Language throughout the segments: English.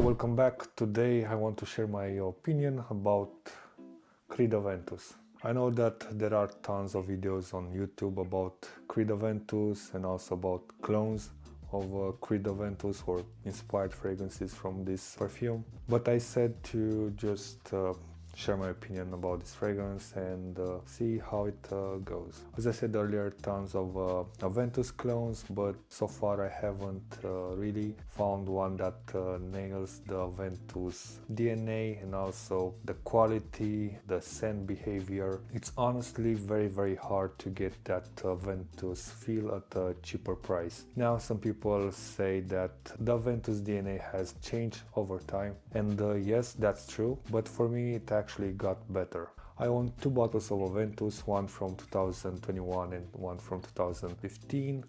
welcome back. Today I want to share my opinion about Creed Aventus. I know that there are tons of videos on YouTube about Creed Aventus and also about clones of Creed Aventus or inspired fragrances from this perfume. But I said to just share my opinion about this fragrance and see how it goes. As I said earlier, tons of Aventus clones, but so far I haven't really found one that nails the Aventus DNA and also the quality, the scent behavior. It's honestly very hard to get that Aventus feel at a cheaper price. Now some people say that the Aventus DNA has changed over time, and yes, that's true, but for me it actually got better. I own two bottles of Aventus, one from 2021 and one from 2015.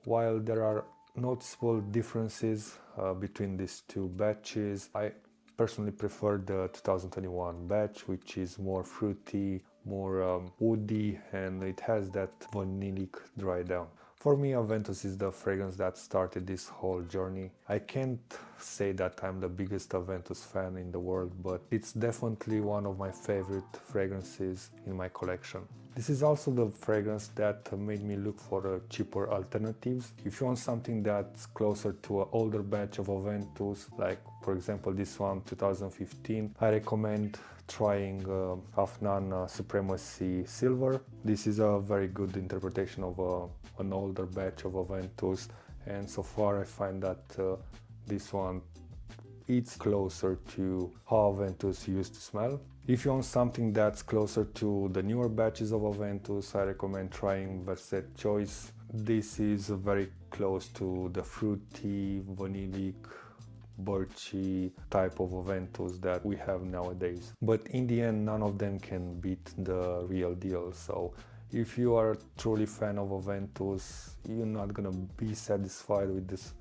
While there are noticeable differences between these two batches, I personally prefer the 2021 batch, which is more fruity, more woody, and it has that vanillic dry down. For me, Aventus is the fragrance that started this whole journey. I can't say that I'm the biggest Aventus fan in the world, but it's definitely one of my favorite fragrances in my collection. This is also the fragrance that made me look for cheaper alternatives. If you want something that's closer to an older batch of Aventus, like for example this one 2015, I recommend trying Afnan Supremacy Silver. This is a very good interpretation of an older batch of Aventus, and so far I find that this one it's closer to how Aventus used to smell. If you want something that's closer to the newer batches of Aventus, I recommend trying Verset Choice. This is very close to the fruity, vanillic, birchy type of Aventus that we have nowadays. But in the end, none of them can beat the real deal. So if you are a truly fan of Aventus, you're not gonna be satisfied with this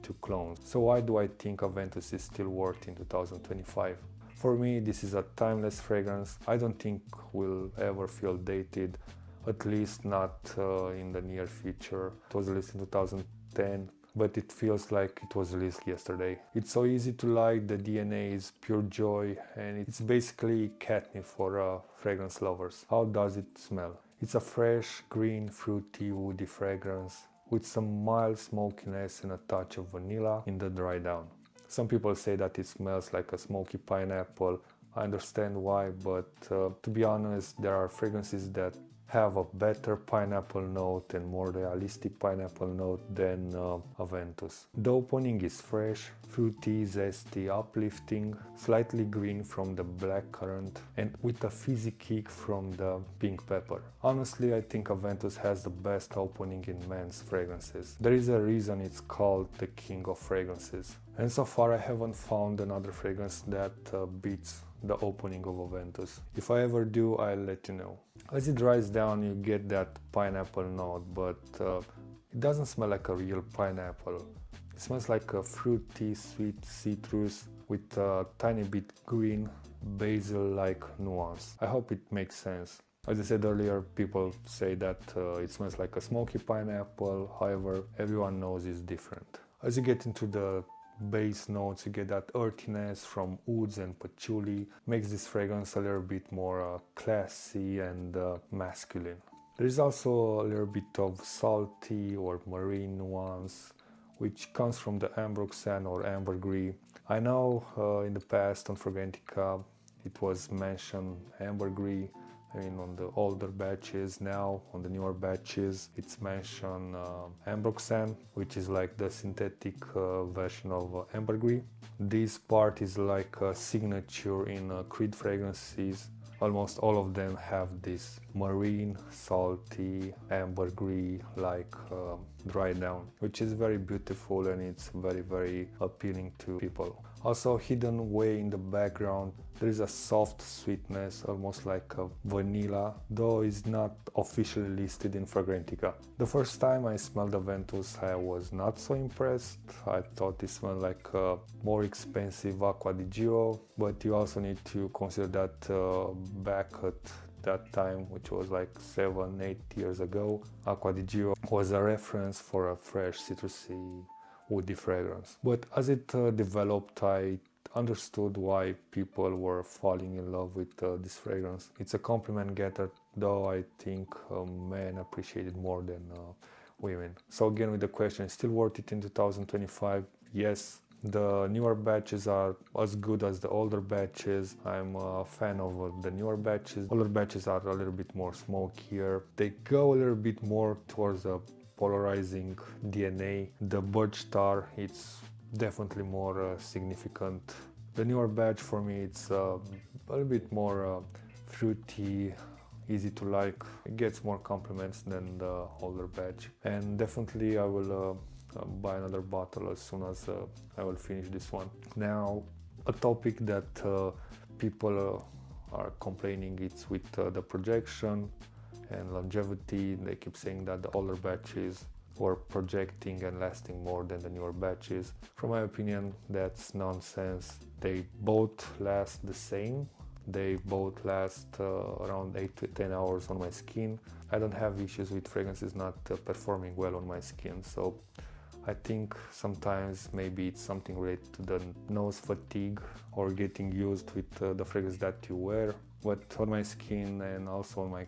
two clones. So why do I think Aventus is still worth in 2025? For me, this is a timeless fragrance. I don't think will ever feel dated, at least not in the near future. It was released in 2010, but it feels like it was released yesterday. It's so easy to like, the DNA is pure joy, and it's basically catnip for fragrance lovers. How does it smell? It's a fresh, green, fruity, woody fragrance with some mild smokiness and a touch of vanilla in the dry down. Some people say that it smells like a smoky pineapple. I understand why, but to be honest, there are fragrances that have a better pineapple note and more realistic pineapple note than Aventus. The opening is fresh, fruity, zesty, uplifting, slightly green from the blackcurrant, and with a fizzy kick from the pink pepper. Honestly, I think Aventus has the best opening in men's fragrances. There is a reason it's called the king of fragrances. And so far I haven't found another fragrance that beats the opening of Aventus. If I ever do, I'll let you know. As it dries down, you get that pineapple note, but it doesn't smell like a real pineapple. It smells like a fruity, sweet citrus with a tiny bit green, basil-like nuance. I hope it makes sense. As I said earlier, people say that it smells like a smoky pineapple, however, everyone knows it's different. As you get into the base notes, you get that earthiness from woods and patchouli, makes this fragrance a little bit more classy and masculine. There is also a little bit of salty or marine nuance, which comes from the ambroxan or ambergris. I know in the past on Fragrantica it was mentioned ambergris. I mean, on the older batches. Now on the newer batches it's mentioned ambroxan, which is like the synthetic version of ambergris. This part is like a signature in Creed fragrances. Almost all of them have this marine, salty, ambergris like dry down, which is very beautiful and it's very appealing to people. Also hidden way in the background, there is a soft sweetness, almost like a vanilla, though it's not officially listed in Fragrantica. The first time I smelled Aventus, I was not so impressed. I thought it smelled like a more expensive Acqua di Gio, but you also need to consider that back at that time, which was like 7-8 years ago, Acqua di Gio was a reference for a fresh citrusy woody fragrance. But as it developed, I understood why people were falling in love with this fragrance. It's a compliment getter, though I think men appreciate it more than women. So again, with the question, still worth it in 2025? Yes. The newer batches are as good as the older batches. I'm a fan of the newer batches. Older batches are a little bit more smokier. They go a little bit more towards a polarizing DNA. The birch tar, it's definitely more significant. The newer batch for me, it's a little bit more fruity, easy to like. It gets more compliments than the older batch, and definitely I will buy another bottle as soon as I will finish this one. Now, a topic that people are complaining, it's with the projection and longevity. They keep saying that the older batches were projecting and lasting more than the newer batches. From my opinion, that's nonsense. They both last the same. They both last around 8 to 10 hours on my skin. I don't have issues with fragrances not performing well on my skin, so I think sometimes maybe it's something related to the nose fatigue or getting used with the fragrance that you wear. But on my skin and also on my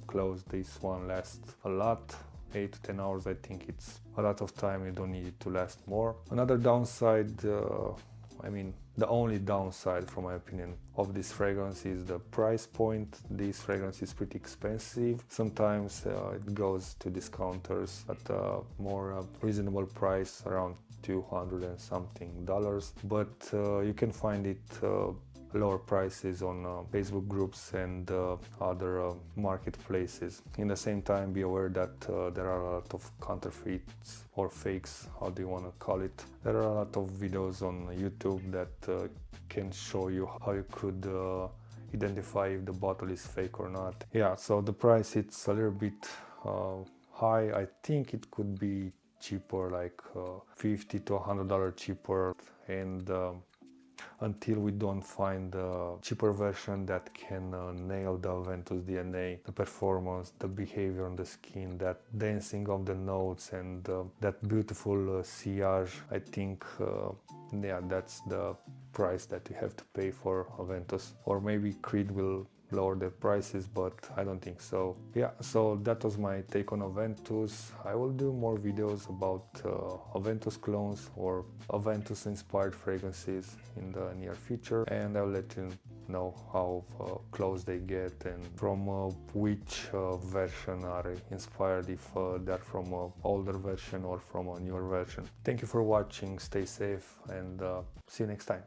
clothes, this one lasts a lot. 8 to 10 hours, I think it's a lot of time. You don't need it to last more. Another downside, the only downside from my opinion of this fragrance is the price point. This fragrance is pretty expensive. Sometimes it goes to discounters at a more reasonable price, around $200 and something, but you can find it lower prices on Facebook groups and other marketplaces. In the same time, be aware that there are a lot of counterfeits or fakes, how do you want to call it. There are a lot of videos on YouTube that can show you how you could identify if the bottle is fake or not. Yeah, so the price, it's a little bit high. I think it could be cheaper, like $50 to $100 cheaper, and until we don't find a cheaper version that can nail the Aventus DNA, the performance, the behavior on the skin, that dancing of the notes, and that beautiful sillage, I think that's the price that you have to pay for Aventus. Or maybe Creed will lower the prices, but I don't think so. Yeah, so that was my take on Aventus. I will do more videos about Aventus clones or Aventus inspired fragrances in the near future, and I'll let you know how close they get and from which version are inspired, if they're from an older version or from a newer version. Thank you for watching, stay safe, and see you next time.